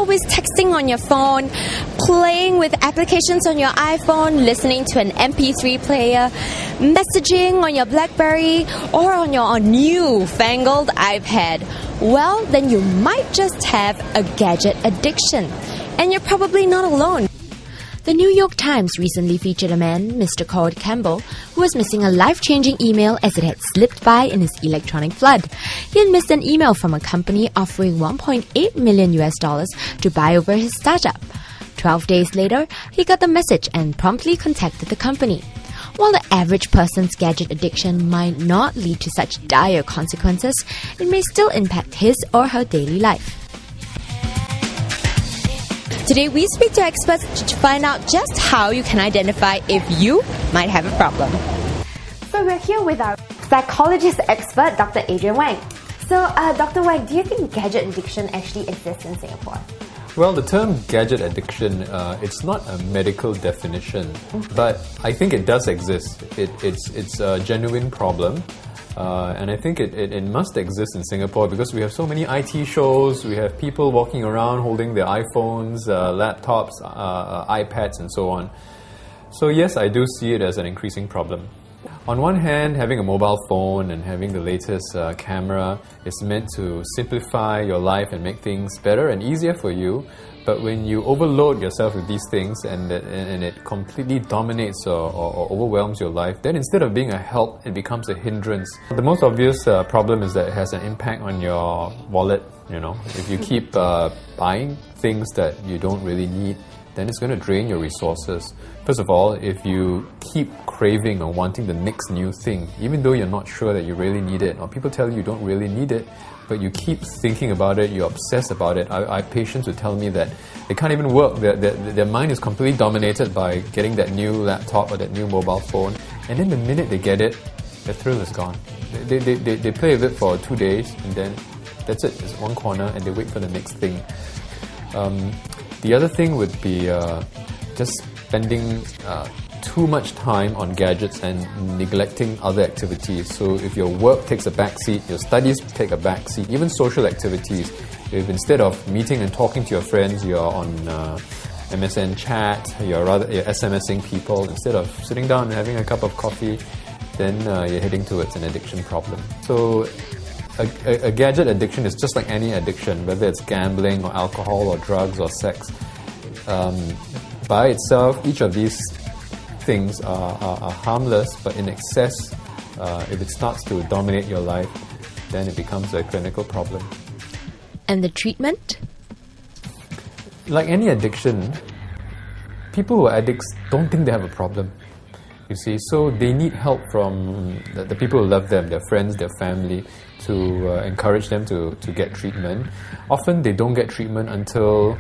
always texting on your phone, playing with applications on your iPhone, listening to an MP3 player, messaging on your BlackBerry, or on your new-fangled iPad, well, then you might just have a gadget addiction. And you're probably not alone. The New York Times recently featured a man, Mr. Cord Campbell, who was missing a life-changing email as it had slipped by in his electronic flood. He had missed an email from a company offering $1.8 million to buy over his startup. 12 days later, he got the message and promptly contacted the company. While the average person's gadget addiction might not lead to such dire consequences, it may still impact his or her daily life. Today, we speak to experts to find out just how you can identify if you might have a problem. So we're here with our psychologist expert, Dr. Adrian Wang. So, Dr. Wang, do you think gadget addiction actually exists in Singapore? Well, the term gadget addiction, it's not a medical definition, but I think it does exist. It's a genuine problem. And I think it must exist in Singapore because we have so many IT shows, we have people walking around holding their iPhones, laptops, iPads and so on. So yes, I do see it as an increasing problem. On one hand, having a mobile phone and having the latest camera is meant to simplify your life and make things better and easier for you. But when you overload yourself with these things and it completely dominates or overwhelms your life, then instead of being a help, it becomes a hindrance. The most obvious problem is that it has an impact on your wallet. You know, if you keep buying things that you don't really need, then it's going to drain your resources. First of all, if you keep craving or wanting the next new thing, even though you're not sure that you really need it, or people tell you don't really need it, but you keep thinking about it, you obsess about it. I have patients who tell me that they can't even work. Their mind is completely dominated by getting that new laptop or that new mobile phone, and then the minute they get it, the thrill is gone. They play with it for 2 days, and then that's it. It's one corner, and they wait for the next thing. The other thing would be just spending too much time on gadgets and neglecting other activities. So if your work takes a backseat, your studies take a backseat, even social activities, if instead of meeting and talking to your friends, you're on MSN chat, you're SMSing people, instead of sitting down and having a cup of coffee, then you're heading towards an addiction problem. So a gadget addiction is just like any addiction, whether it's gambling or alcohol or drugs or sex. By itself, each of these things are harmless, but in excess, if it starts to dominate your life, then it becomes a clinical problem. And the treatment? Like any addiction, people who are addicts don't think they have a problem. You see, so they need help from the people who love them, their friends, their family, to encourage them to get treatment. Often they don't get treatment until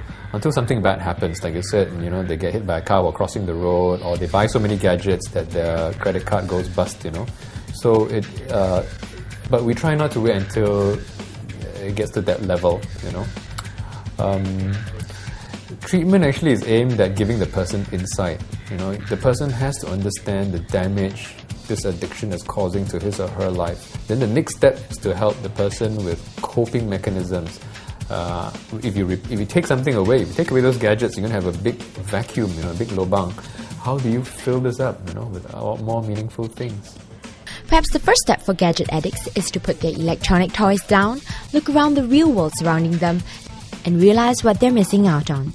something bad happens. Like you said, you know, they get hit by a car while crossing the road, or they buy so many gadgets that their credit card goes bust. You know, so but we try not to wait until it gets to that level. You know. Treatment actually is aimed at giving the person insight. You know, the person has to understand the damage this addiction is causing to his or her life. Then the next step is to help the person with coping mechanisms. If you take something away, if you take away those gadgets, you're going to have a big vacuum, you know, a big lobang. How do you fill this up, you know, with more meaningful things? Perhaps the first step for gadget addicts is to put their electronic toys down, look around the real world surrounding them, and realize what they're missing out on.